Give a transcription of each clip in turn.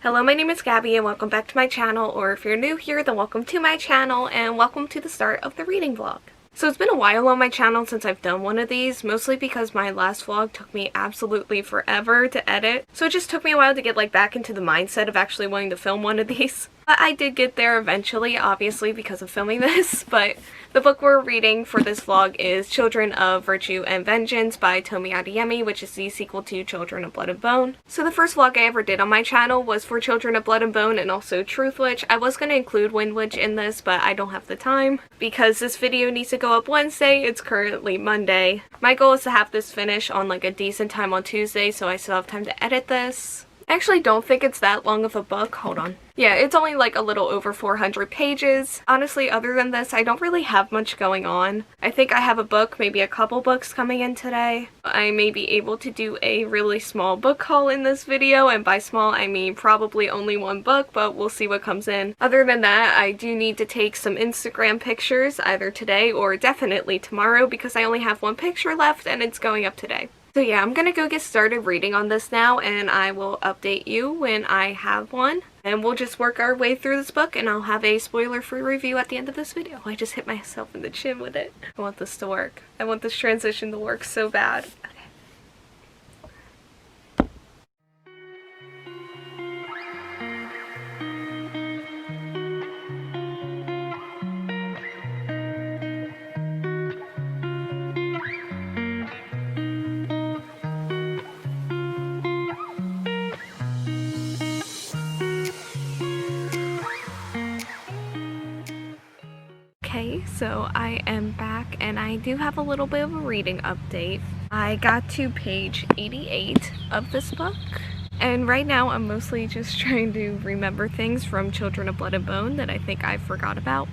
Hello, my name is Gabby and welcome back to my channel, or if you're new here, then welcome to my channel and welcome to the start of the reading vlog. So it's been a while on my channel since I've done one of these, mostly because my last vlog took me absolutely forever to edit. So it just took me a while to get back into the mindset of actually wanting to film one of these. But I did get there eventually, obviously because of filming this, but the book we're reading for this vlog is Children of Virtue and Vengeance by Tomi Adeyemi, which is the sequel to Children of Blood and Bone. So the first vlog I ever did on my channel was for Children of Blood and Bone and also Truth Witch. I was going to include Wind Witch in this, but I don't have the time because this video needs to go up Wednesday. It's currently Monday. My goal is to have this finish on a decent time on Tuesday, so I still have time to edit this. I actually don't think it's that long of a book. Hold on. Yeah, it's only a little over 400 pages. Honestly, other than this, I don't really have much going on. I think I have a book, maybe a couple books coming in today. I may be able to do a really small book haul in this video, and by small I mean probably only one book, but we'll see what comes in. Other than that, I do need to take some Instagram pictures either today or definitely tomorrow because I only have one picture left and it's going up today. So yeah, I'm gonna go get started reading on this now, and I will update you when I have one. And we'll just work our way through this book, and I'll have a spoiler-free review at the end of this video. I just hit myself in the chin with it. I want this to work. I want this transition to work so bad. Okay, so I am back and I do have a little bit of a reading update. I got to page 88 of this book, and right now I'm mostly just trying to remember things from Children of Blood and Bone that I think I forgot about.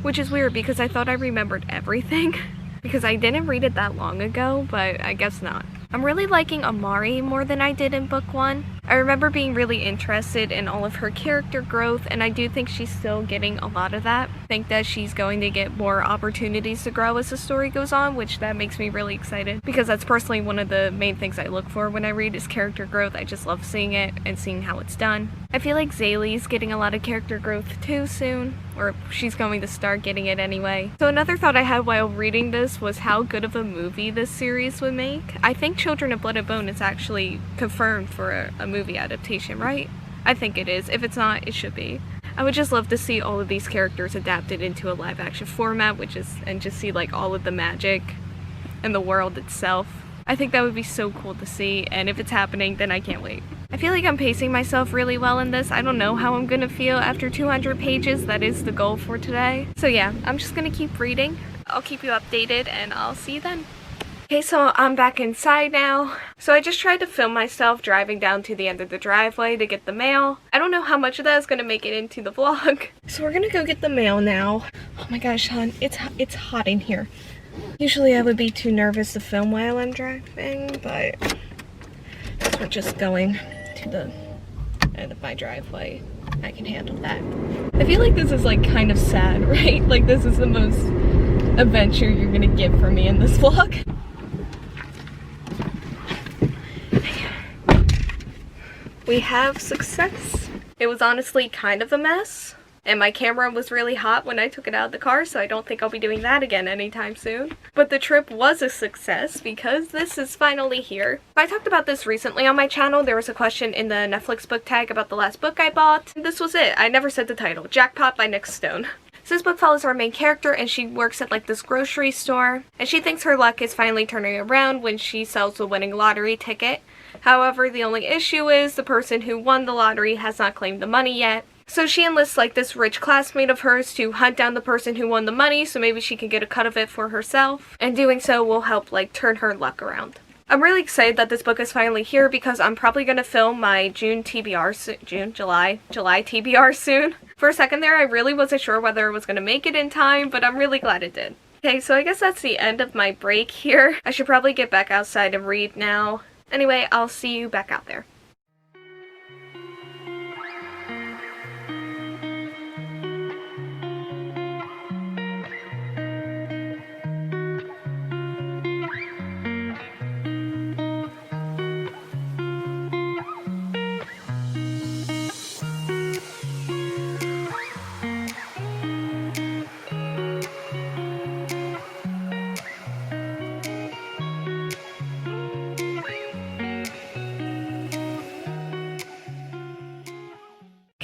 Which is weird because I thought I remembered everything because I didn't read it that long ago, but I guess not. I'm really liking Amari more than I did in book one. I remember being really interested in all of her character growth, and I do think she's still getting a lot of that. I think that she's going to get more opportunities to grow as the story goes on, which that makes me really excited because that's personally one of the main things I look for when I read is character growth. I just love seeing it and seeing how it's done. I feel like Zaylee's getting a lot of character growth too soon, or she's going to start getting it anyway. So another thought I had while reading this was how good of a movie this series would make. I think Children of Blood and Bone is actually confirmed for a movie adaptation, right? I think it is. If it's not, it should be. I would just love to see all of these characters adapted into a live action format, and just see all of the magic and the world itself. I think that would be so cool to see, and if it's happening, then I can't wait. I feel like I'm pacing myself really well in this. I don't know how I'm gonna feel after 200 pages. That is the goal for today. So yeah, I'm just gonna keep reading. I'll keep you updated and I'll see you then. Okay, so I'm back inside now. So I just tried to film myself driving down to the end of the driveway to get the mail. I don't know how much of that is gonna make it into the vlog. So we're gonna go get the mail now. Oh my gosh, hon, it's hot in here. Usually I would be too nervous to film while I'm driving, but we're just going to the end of my driveway. I can handle that. I feel like this is kind of sad, right? This is the most adventure you're gonna get from me in this vlog. We have success. It was honestly kind of a mess, and my camera was really hot when I took it out of the car, so I don't think I'll be doing that again anytime soon. But the trip was a success because this is finally here. I talked about this recently on my channel. There was a question in the Netflix book tag about the last book I bought. This was it. I never said the title. Jackpot by Nic Stone. So this book follows our main character, and she works at this grocery store, and she thinks her luck is finally turning around when she sells the winning lottery ticket. However, the only issue is the person who won the lottery has not claimed the money yet. So she enlists this rich classmate of hers to hunt down the person who won the money so maybe she can get a cut of it for herself. And doing so will help turn her luck around. I'm really excited that this book is finally here because I'm probably going to film my July TBR soon. For a second there, I really wasn't sure whether it was going to make it in time, but I'm really glad it did. Okay, so I guess that's the end of my break here. I should probably get back outside and read now. Anyway, I'll see you back out there.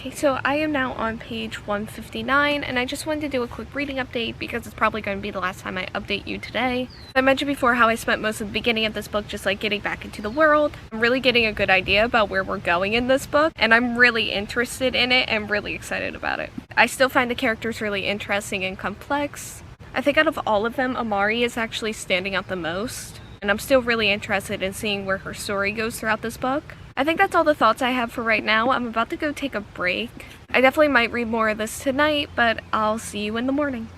Okay, so I am now on page 159, and I just wanted to do a quick reading update because it's probably going to be the last time I update you today. I mentioned before how I spent most of the beginning of this book just like getting back into the world. I'm really getting a good idea about where we're going in this book, and I'm really interested in it and really excited about it. I still find the characters really interesting and complex. I think out of all of them, Amari is actually standing out the most, and I'm still really interested in seeing where her story goes throughout this book. I think that's all the thoughts I have for right now. I'm about to go take a break. I definitely might read more of this tonight, but I'll see you in the morning.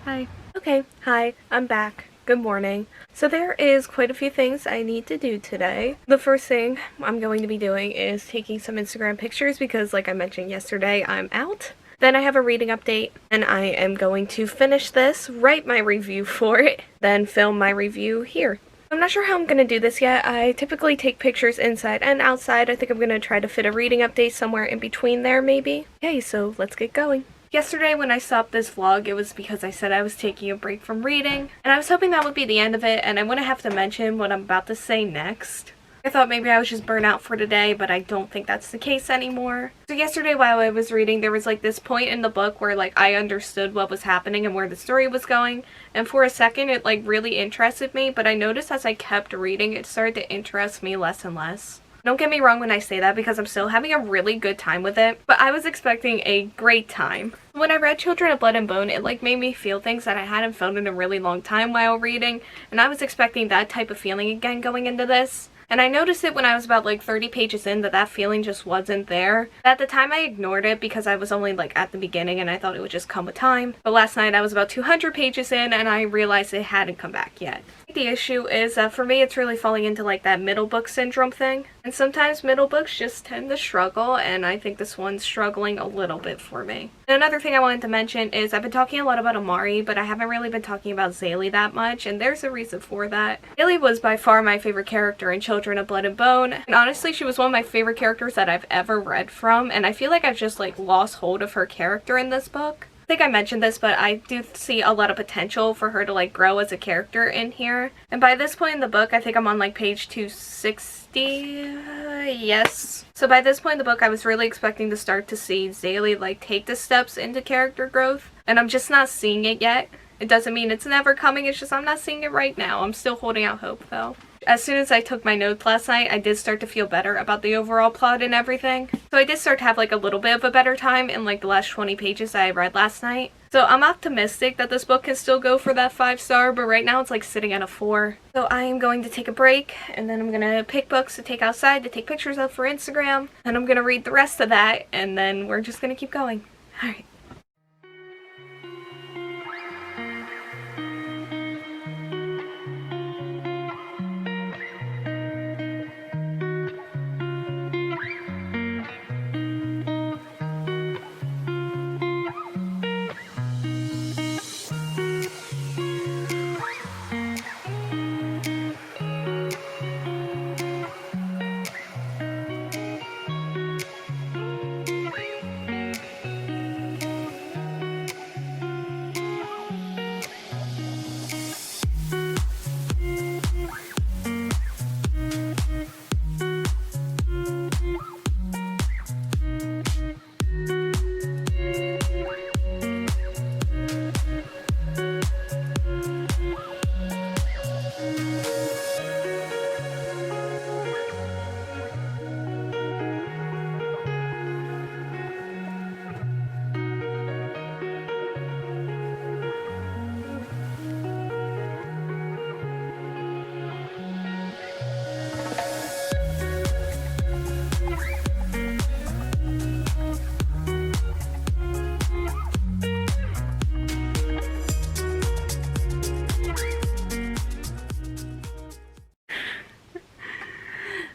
Hi. Okay, hi, I'm back. Good morning. So there is quite a few things I need to do today. The first thing I'm going to be doing is taking some Instagram pictures because, like I mentioned yesterday, I'm out. Then I have a reading update, and I am going to finish this, write my review for it, then film my review here. I'm not sure how I'm going to do this yet. I typically take pictures inside and outside. I think I'm going to try to fit a reading update somewhere in between there, maybe. Okay, so let's get going. Yesterday when I stopped this vlog, it was because I said I was taking a break from reading, and I was hoping that would be the end of it, and I wouldn't have to mention what I'm about to say next. I thought maybe I was just burnt out for today, but I don't think that's the case anymore. So yesterday while I was reading, there was like this point in the book where like I understood what was happening and where the story was going, and for a second it like really interested me, but I noticed as I kept reading it started to interest me less and less. Don't get me wrong when I say that because I'm still having a really good time with it, but I was expecting a great time. When I read Children of Blood and Bone, it like made me feel things that I hadn't felt in a really long time while reading, and I was expecting that type of feeling again going into this. And I noticed it when I was about like 30 pages in that feeling just wasn't there. At the time I ignored it because I was only like at the beginning and I thought it would just come with time. But last night I was about 200 pages in and I realized it hadn't come back yet. The issue is that for me it's really falling into like that middle book syndrome thing. And sometimes middle books just tend to struggle, and I think this one's struggling a little bit for me. And another thing I wanted to mention is I've been talking a lot about Amari, but I haven't really been talking about Zaylee that much, and there's a reason for that. Zaylee was by far my favorite character in Children of Blood and Bone, and honestly she was one of my favorite characters that I've ever read from, and I feel like I've just like lost hold of her character in this book. I think I mentioned this, but I do see a lot of potential for her to like grow as a character in here. And by this point in the book, I think I'm on like page 260. Yes. So by this point in the book, I was really expecting to start to see Zaylee like take the steps into character growth, and I'm just not seeing it yet. It doesn't mean it's never coming, it's just I'm not seeing it right now. I'm still holding out hope though. As soon as I took my notes last night, I did start to feel better about the overall plot and everything. So I did start to have like a little bit of a better time in like the last 20 pages that I read last night. So I'm optimistic that this book can still go for that 5-star, but right now it's like sitting at a 4. So I am going to take a break, and then I'm going to pick books to take outside to take pictures of for Instagram, and I'm going to read the rest of that, and then we're just going to keep going. Alright.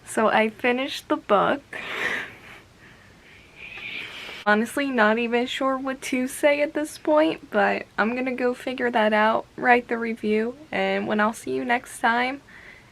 So I finished the book. Honestly, not even sure what to say at this point, but I'm gonna go figure that out, write the review, and when I'll see you next time,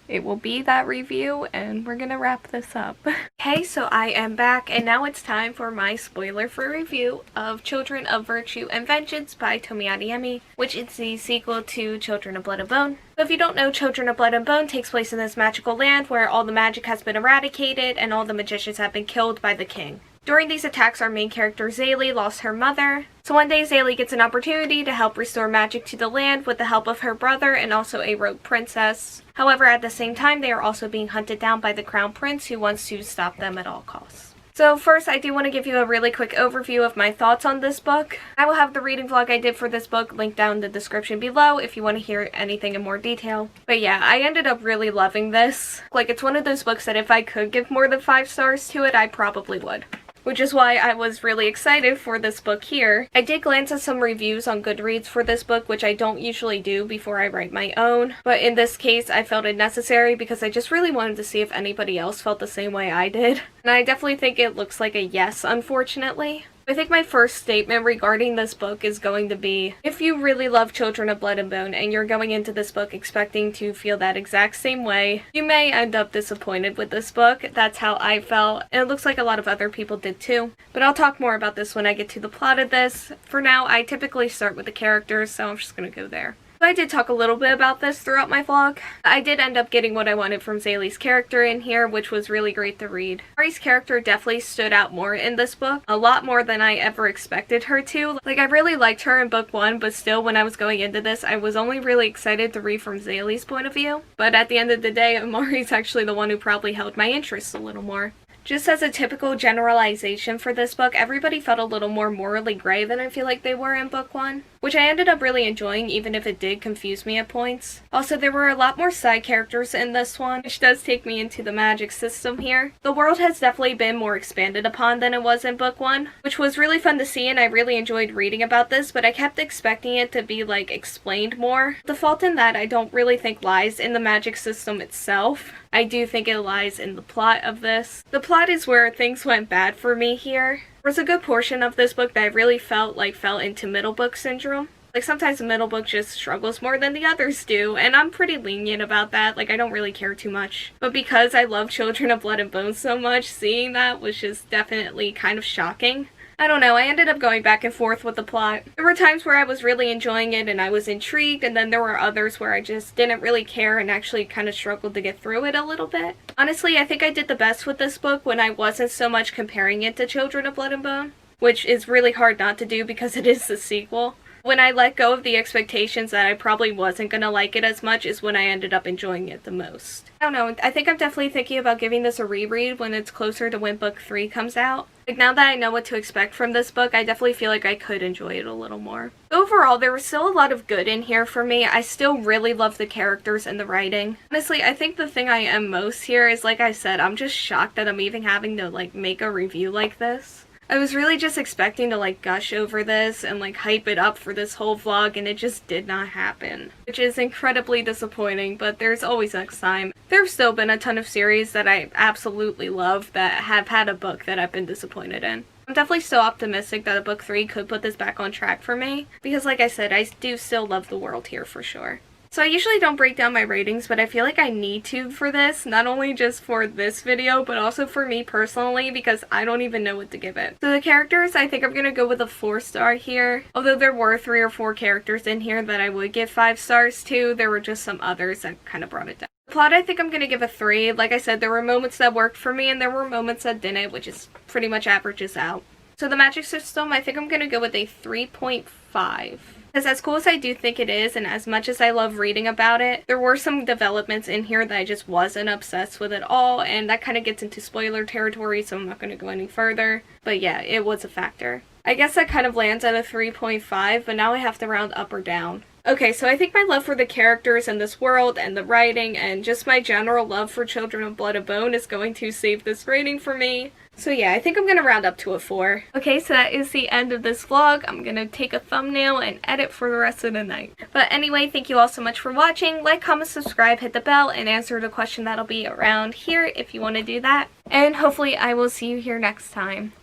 it will be that review, and we're gonna wrap this up. Okay, so I am back, and now it's time for my spoiler-free review of Children of Virtue and Vengeance by Tomi Adeyemi, which is the sequel to Children of Blood and Bone. So if you don't know, Children of Blood and Bone takes place in this magical land where all the magic has been eradicated and all the magicians have been killed by the king. During these attacks, our main character Zaylee lost her mother. So one day Zaylee gets an opportunity to help restore magic to the land with the help of her brother and also a rogue princess. However, at the same time, they are also being hunted down by the crown prince who wants to stop them at all costs. So first, I do want to give you a really quick overview of my thoughts on this book. I will have the reading vlog I did for this book linked down in the description below if you want to hear anything in more detail. But yeah, I ended up really loving this. Like, it's one of those books that if I could give more than 5 stars to it, I probably would. Which is why I was really excited for this book here. I did glance at some reviews on Goodreads for this book, which I don't usually do before I write my own. But in this case, I felt it necessary because I just really wanted to see if anybody else felt the same way I did. And I definitely think it looks like a yes, unfortunately. I think my first statement regarding this book is going to be, if you really love Children of Blood and Bone and you're going into this book expecting to feel that exact same way, you may end up disappointed with this book. That's how I felt, and it looks like a lot of other people did too. But I'll talk more about this when I get to the plot of this. For now, I typically start with the characters, so I'm just going to go there. I did talk a little bit about this throughout my vlog. I did end up getting what I wanted from Zaylee's character in here, which was really great to read. Ari's character definitely stood out more in this book, a lot more than I ever expected her to. Like, I really liked her in book 1, but still when I was going into this, I was only really excited to read from Zaylee's point of view. But at the end of the day, Amari's actually the one who probably held my interest a little more. Just as a typical generalization for this book, everybody felt a little more morally gray than I feel like they were in book 1, which I ended up really enjoying even if it did confuse me at points. Also, there were a lot more side characters in this one, which does take me into the magic system here. The world has definitely been more expanded upon than it was in book 1, which was really fun to see, and I really enjoyed reading about this, but I kept expecting it to be like explained more. The fault in that I don't really think lies in the magic system itself. I do think it lies in the plot of this. The plot is where things went bad for me here. There was a good portion of this book that I really felt fell into middle book syndrome. Like, sometimes the middle book just struggles more than the others do, and I'm pretty lenient about that. Like, I don't really care too much. But because I love Children of Blood and Bone so much, seeing that was just definitely kind of shocking. I don't know, I ended up going back and forth with the plot. There were times where I was really enjoying it and I was intrigued, and then there were others where I just didn't really care and actually kind of struggled to get through it a little bit. Honestly, I think I did the best with this book when I wasn't so much comparing it to Children of Blood and Bone, which is really hard not to do because it is the sequel. When I let go of the expectations that I probably wasn't going to like it as much is when I ended up enjoying it the most. I don't know, I think I'm definitely thinking about giving this a reread when it's closer to when book 3 comes out. Like, now that I know what to expect from this book, I definitely feel like I could enjoy it a little more. Overall, there was still a lot of good in here for me. I still really love the characters and the writing. Honestly, I think the thing I am most here is, like I said, I'm just shocked that I'm even having to, make a review like this. I was really just expecting to gush over this and hype it up for this whole vlog, and it just did not happen. Which is incredibly disappointing, but there's always next time. There have still been a ton of series that I absolutely love that have had a book that I've been disappointed in. I'm definitely still optimistic that a book 3 could put this back on track for me, because like I said, I do still love the world here for sure. So I usually don't break down my ratings, but I feel like I need to for this, not only just for this video, but also for me personally, because I don't even know what to give it. So the characters, I think I'm going to go with a 4-star here. Although there were 3 or 4 characters in here that I would give 5 stars to, there were just some others that kind of brought it down. The plot, I think I'm going to give a 3. Like I said, there were moments that worked for me and there were moments that didn't, which is pretty much averages out. So the magic system, I think I'm going to go with a 3.5. Because as cool as I do think it is, and as much as I love reading about it, there were some developments in here that I just wasn't obsessed with at all, and that kind of gets into spoiler territory, so I'm not going to go any further. But yeah, it was a factor. I guess that kind of lands at a 3.5, but now I have to round up or down. Okay, so I think my love for the characters and this world and the writing and just my general love for Children of Blood and Bone is going to save this rating for me. So yeah, I think I'm going to round up to a 4. Okay, so that is the end of this vlog. I'm going to take a thumbnail and edit for the rest of the night. But anyway, thank you all so much for watching. Like, comment, subscribe, hit the bell, and answer the question that'll be around here if you want to do that. And hopefully I will see you here next time.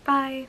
Bye.